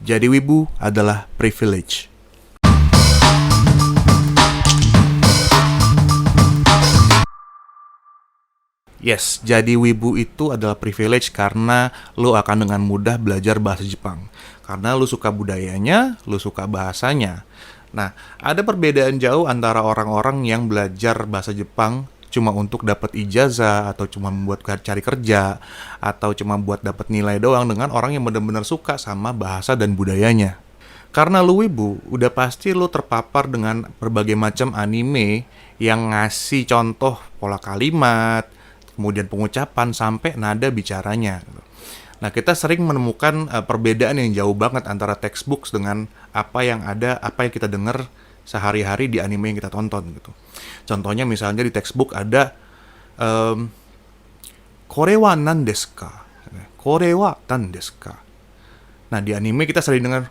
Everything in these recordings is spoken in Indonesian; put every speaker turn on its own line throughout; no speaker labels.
Jadi wibu adalah privilege. Yes, jadi wibu itu adalah privilege karena lu akan dengan mudah belajar bahasa Jepang. Karena lu suka budayanya, lu suka bahasanya. Nah, ada perbedaan jauh antara orang-orang yang belajar bahasa Jepang cuma untuk dapat ijazah, atau cuma buat cari kerja, atau cuma buat dapat nilai doang, dengan orang yang benar-benar suka sama bahasa dan budayanya. Karena lu wibu, udah pasti lu terpapar dengan berbagai macam anime yang ngasih contoh pola kalimat, kemudian pengucapan sampai nada bicaranya. Nah, kita sering menemukan perbedaan yang jauh banget antara textbooks dengan apa yang kita dengar sehari-hari di anime yang kita tonton gitu. Contohnya misalnya di textbook ada kore wa nan desu ka? Kore wa nan desu ka? Nah, di anime kita sering dengar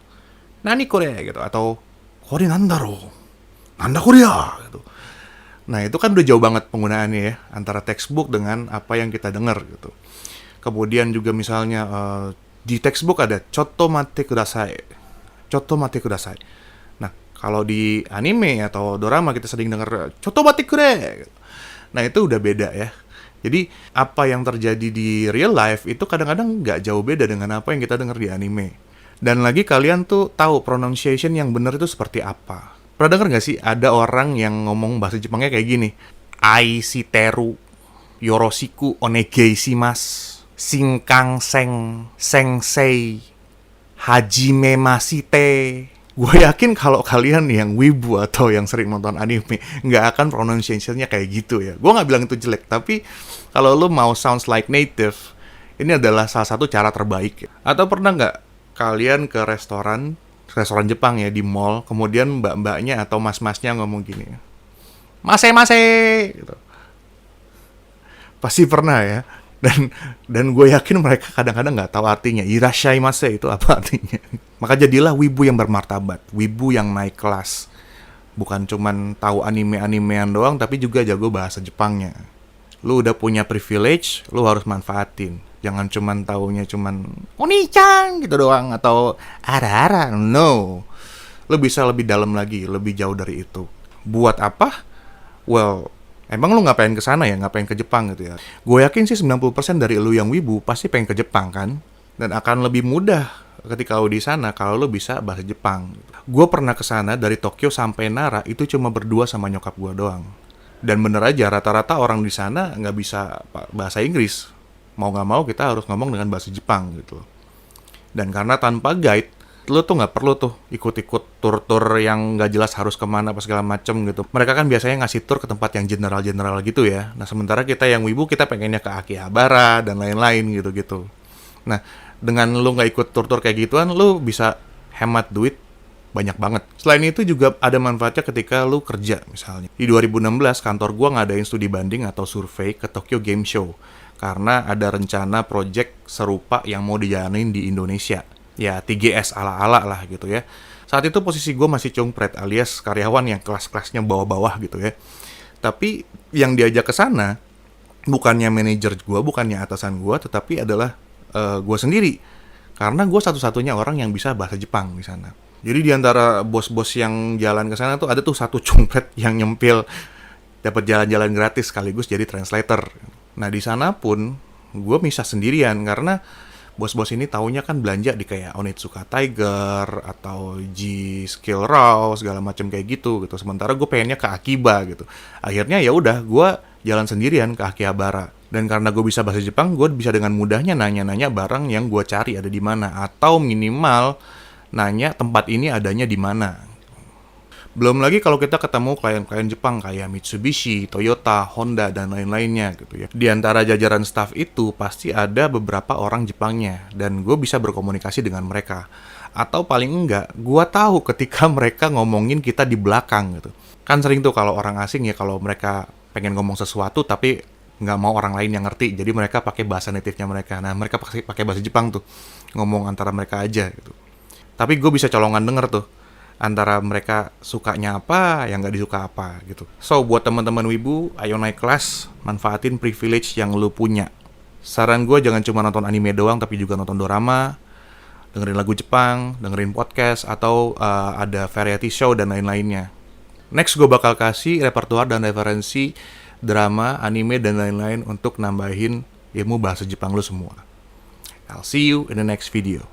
nani kore gitu, atau kore nandaro? Nanda korea gitu. Nah, itu kan udah jauh banget penggunaannya ya, antara textbook dengan apa yang kita dengar gitu. Kemudian juga misalnya di textbook ada chotto matte kudasai. Chotto matte kudasai. Nah, kalau di anime atau dorama kita sering dengar chotto matte kure. Nah, itu udah beda ya. Jadi, apa yang terjadi di real life itu kadang-kadang nggak jauh beda dengan apa yang kita dengar di anime. Dan lagi kalian tuh tahu pronunciation yang benar itu seperti apa. Pernah denger nggak sih ada orang yang ngomong bahasa Jepangnya kayak gini? Ai shiteru, yoroshiku onegai shimasu, shinkansen, sensei, hajime masite. Gue yakin kalau kalian yang wibu atau yang sering nonton anime nggak akan pronunciation-nya kayak gitu ya. Gue nggak bilang itu jelek, tapi kalau lo mau sounds like native, ini adalah salah satu cara terbaik. Atau pernah nggak kalian ke restoran Jepang ya, di mall, kemudian mbak-mbaknya atau mas-masnya ngomong gini, mase gitu. Pasti pernah ya. Dan gue yakin mereka kadang-kadang nggak tahu artinya. Irashaimase itu apa artinya. Maka jadilah wibu yang bermartabat, wibu yang naik kelas. Bukan cuman tahu anime-animean doang, tapi juga jago bahasa Jepangnya. Lu udah punya privilege, lu harus manfaatin. Jangan cuman taunya cuman Oni-chan gitu doang, atau ara-ara. No. Lu bisa lebih dalam lagi, lebih jauh dari itu. Buat apa? Well, emang lu ngapain ke sana ya? Ngapain ke Jepang gitu ya? Gue yakin sih 90% dari lu yang wibu pasti pengen ke Jepang kan? Dan akan lebih mudah ketika lu di sana kalau lu bisa bahasa Jepang. Gue pernah ke sana dari Tokyo sampai Nara itu cuma berdua sama nyokap gue doang. Dan bener aja rata-rata orang di sana nggak bisa bahasa Inggris. Mau nggak mau kita harus ngomong dengan bahasa Jepang gitu. Dan karena tanpa guide, lo tuh nggak perlu tuh ikut-ikut tur-tur yang nggak jelas harus kemana apa segala macem gitu. Mereka kan biasanya ngasih tur ke tempat yang general-general gitu ya. Nah, sementara kita yang wibu, kita pengennya ke Akihabara dan lain-lain gitu-gitu. Nah, dengan lo nggak ikut tur-tur kayak gituan, lo bisa hemat duit banyak banget. Selain itu juga ada manfaatnya ketika lo kerja misalnya. Di 2016 kantor gua ngadain studi banding atau survei ke Tokyo Game Show. Karena ada rencana project serupa yang mau dijalanin di Indonesia. Ya, TGS ala-ala lah gitu ya. Saat itu posisi gue masih cungpret alias karyawan yang kelas-kelasnya bawah-bawah gitu ya. Tapi yang diajak ke sana bukannya manajer gue, bukannya atasan gue, tetapi adalah gue sendiri. Karena gue satu-satunya orang yang bisa bahasa Jepang di sana. Jadi di antara bos-bos yang jalan ke sana tuh ada tuh satu cungpret yang nyempil dapat jalan-jalan gratis sekaligus jadi translator. Nah, di sana pun gue misah sendirian karena bos-bos ini taunya kan belanja di kayak Onitsuka Tiger atau G-Skill Raw segala macam kayak gitu. Sementara gue pengennya ke Akiba gitu. Akhirnya ya udah gue jalan sendirian ke Akihabara. Dan karena gue bisa bahasa Jepang, gue bisa dengan mudahnya nanya-nanya barang yang gue cari ada di mana, atau minimal nanya tempat ini adanya di mana. Belum lagi kalau kita ketemu klien-klien Jepang kayak Mitsubishi, Toyota, Honda, dan lain-lainnya gitu ya. Di antara jajaran staff itu pasti ada beberapa orang Jepangnya, dan gue bisa berkomunikasi dengan mereka. Atau paling enggak, gue tahu ketika mereka ngomongin kita di belakang gitu. Kan sering tuh kalau orang asing ya, kalau mereka pengen ngomong sesuatu tapi nggak mau orang lain yang ngerti, jadi mereka pakai bahasa native-nya mereka. Nah, mereka pakai bahasa Jepang tuh, ngomong antara mereka aja gitu. Tapi gue bisa colongan denger tuh, antara mereka sukanya apa, yang nggak disuka apa gitu. So, buat teman-teman wibu, ayo naik kelas, manfaatin privilege yang lu punya. Saran gue jangan cuma nonton anime doang, tapi juga nonton dorama, dengerin lagu Jepang, dengerin podcast, atau ada variety show dan lain-lainnya. Next gue bakal kasih repertoire dan referensi drama, anime, dan lain-lain untuk nambahin ilmu bahasa Jepang lu semua. I'll see you in the next video.